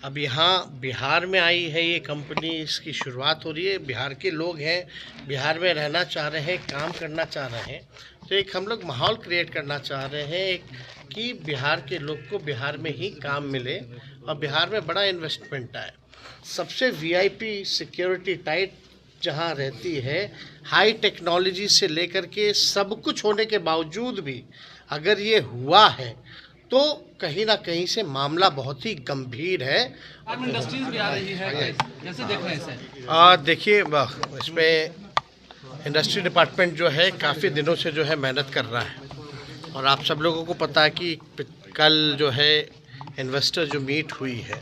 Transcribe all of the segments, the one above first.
अब यहाँ बिहार में आई है ये कंपनी, इसकी शुरुआत हो रही है। बिहार के लोग हैं, बिहार में रहना चाह रहे हैं, काम करना चाह रहे हैं, तो एक हम लोग माहौल क्रिएट करना चाह रहे हैं एक कि बिहार के लोग को बिहार में ही काम मिले और बिहार में बड़ा इन्वेस्टमेंट आए। सबसे वीआईपी सिक्योरिटी टाइट जहाँ रहती है, हाई टेक्नोलॉजी से लेकर के सब कुछ होने के बावजूद भी अगर ये हुआ है तो कहीं ना कहीं से मामला बहुत ही गंभीर है। इंडस्ट्रीज भी आ रही है, कैसे देख रहे हैं इसे? देखिए, इसमें इंडस्ट्री डिपार्टमेंट जो है काफ़ी दिनों से जो है मेहनत कर रहा है और आप सब लोगों को पता है कि कल जो है इन्वेस्टर जो मीट हुई है,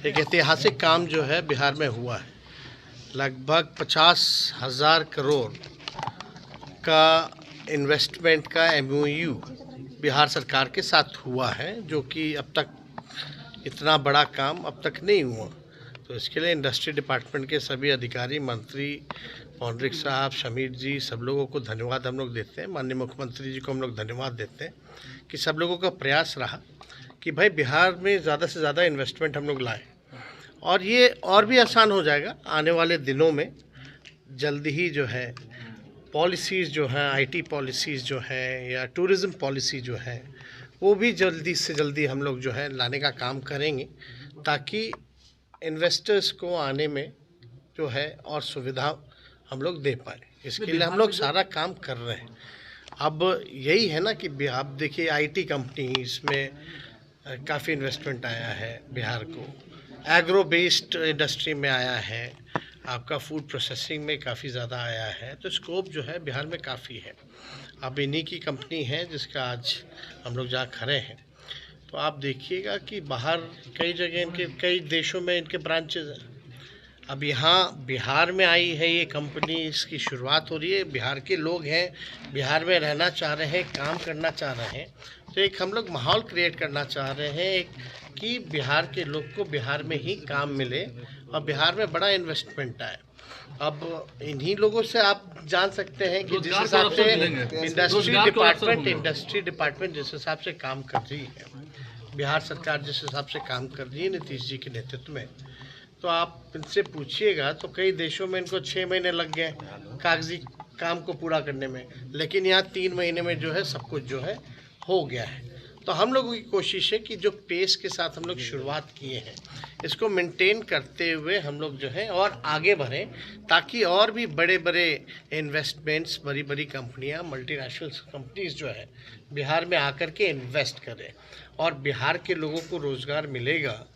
एक ऐतिहासिक काम जो है बिहार में हुआ है। लगभग 50,000 करोड़ का इन्वेस्टमेंट का MOU बिहार सरकार के साथ हुआ है, जो कि अब तक इतना बड़ा काम अब तक नहीं हुआ। तो इसके लिए इंडस्ट्री डिपार्टमेंट के सभी अधिकारी, मंत्री, पौंड्रिक साहब, शमीर जी, सब लोगों को धन्यवाद हम लोग देते हैं। माननीय मुख्यमंत्री जी को हम लोग धन्यवाद देते हैं कि सब लोगों का प्रयास रहा कि भाई बिहार में ज़्यादा से ज़्यादा इन्वेस्टमेंट हम लोग लाएँ और ये और भी आसान हो जाएगा आने वाले दिनों में। जल्दी ही जो है पॉलिसीज़ जो हैं, IT पॉलिसीज़ जो हैं या टूरिज़्म पॉलिसी जो है, वो भी जल्दी से जल्दी हम लोग जो है लाने का काम करेंगे ताकि इन्वेस्टर्स को आने में जो है और सुविधा हम लोग दे पाए। इसके लिए हम लोग सारा काम कर रहे हैं। अब यही है ना कि आप देखिए IT कंपनीज में काफ़ी इन्वेस्टमेंट आया है बिहार को, एग्रो बेस्ड इंडस्ट्री में आया है, आपका फूड प्रोसेसिंग में काफ़ी ज़्यादा आया है, तो स्कोप जो है बिहार में काफ़ी है। अब इन्हीं की कंपनी है जिसका आज हम लोग जहाँ खड़े हैं, तो आप देखिएगा कि बाहर कई जगह इनके, कई देशों में इनके ब्रांचेज हैं। अब यहाँ बिहार में आई है ये कंपनी, इसकी शुरुआत हो रही है। बिहार के लोग हैं, बिहार में रहना चाह रहे हैं, काम करना चाह रहे हैं, तो एक हम लोग माहौल क्रिएट करना चाह रहे हैं एक कि बिहार के लोग को बिहार में ही काम मिले और बिहार में बड़ा इन्वेस्टमेंट आए। अब इन्हीं लोगों से आप जान सकते हैं कि जिस हिसाब से इंडस्ट्री डिपार्टमेंट जिस हिसाब से काम कर रही है, बिहार सरकार जिस हिसाब से काम कर रही है नीतीश जी के नेतृत्व में, तो आप इनसे पूछिएगा तो कई देशों में इनको 6 महीने लग गए कागजी काम को पूरा करने में, लेकिन यहाँ 3 महीने में जो है सब कुछ जो है हो गया है। तो हम लोगों की कोशिश है कि जो पेस के साथ हम लोग शुरुआत किए हैं, इसको मेंटेन करते हुए हम लोग जो है और आगे बढ़ें ताकि और भी बड़े बड़े इन्वेस्टमेंट्स, बड़ी बड़ी कंपनियां, मल्टीनेशनल कंपनीज जो है बिहार में आकर के इन्वेस्ट करें और बिहार के लोगों को रोज़गार मिलेगा।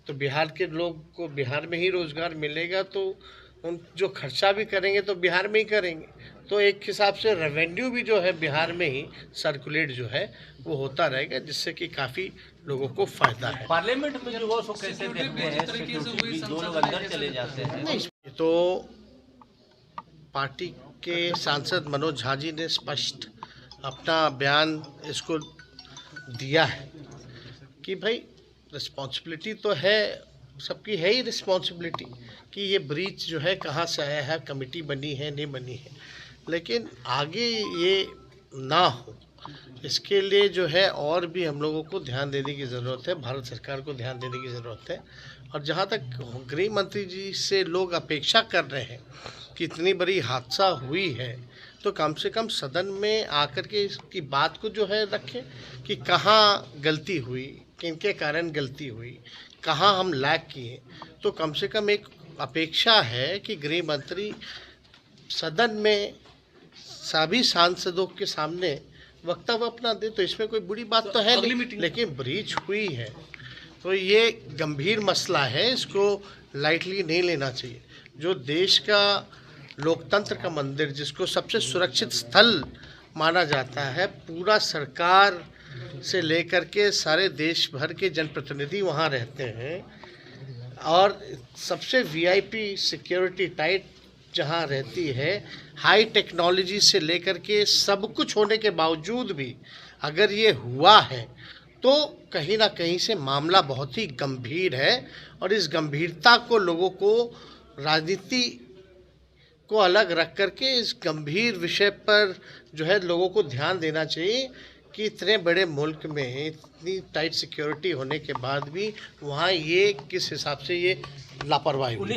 तो बिहार के लोग को बिहार में ही रोज़गार मिलेगा तो उन जो खर्चा भी करेंगे तो बिहार में ही करेंगे, तो एक हिसाब से रेवेन्यू भी जो है बिहार में ही सर्कुलेट जो है वो होता रहेगा, जिससे कि काफ़ी लोगों को फ़ायदा है। पार्लियामेंट में जो वो कैसे देखते हैं, सिक्योरिटी जो लोग अंदर चले जाते हैं? नहीं, तो पार्टी के सांसद मनोज झा जी ने स्पष्ट अपना बयान इसको दिया है कि भाई रिस्पॉन्सिबिलिटी तो है, सबकी है ही रिस्पॉन्सिबिलिटी कि ये ब्रीच जो है कहाँ से आया है, कमेटी बनी है नहीं बनी है, लेकिन आगे ये ना हो इसके लिए जो है और भी हम लोगों को ध्यान देने की ज़रूरत है, भारत सरकार को ध्यान देने की ज़रूरत है। और जहाँ तक गृह मंत्री जी से लोग अपेक्षा कर रहे हैं कि इतनी बड़ी हादसा हुई है, तो कम से कम सदन में आकर के इसकी बात को जो है रखें कि कहाँ गलती हुई, किनके कारण गलती हुई, कहाँ हम लैग किए। तो कम से कम एक अपेक्षा है कि गृह मंत्री सदन में सभी सांसदों के सामने वक्तव्य अपना दे, तो इसमें कोई बुरी बात तो है नहीं, लेकिन ब्रीच हुई है तो ये गंभीर मसला है, इसको लाइटली नहीं लेना चाहिए। जो देश का लोकतंत्र का मंदिर, जिसको सबसे सुरक्षित स्थल माना जाता है, पूरा सरकार से लेकर के सारे देश भर के जनप्रतिनिधि वहाँ रहते हैं और सबसे VIP सिक्योरिटी टाइट जहाँ रहती है, हाई टेक्नोलॉजी से लेकर के सब कुछ होने के बावजूद भी अगर ये हुआ है तो कहीं ना कहीं से मामला बहुत ही गंभीर है और इस गंभीरता को लोगों को, राजनीति को अलग रख करके इस गंभीर विषय पर जो है लोगों को ध्यान देना चाहिए कि इतने बड़े मुल्क में इतनी टाइट सिक्योरिटी होने के बाद भी वहाँ ये किस हिसाब से ये लापरवाही हुई।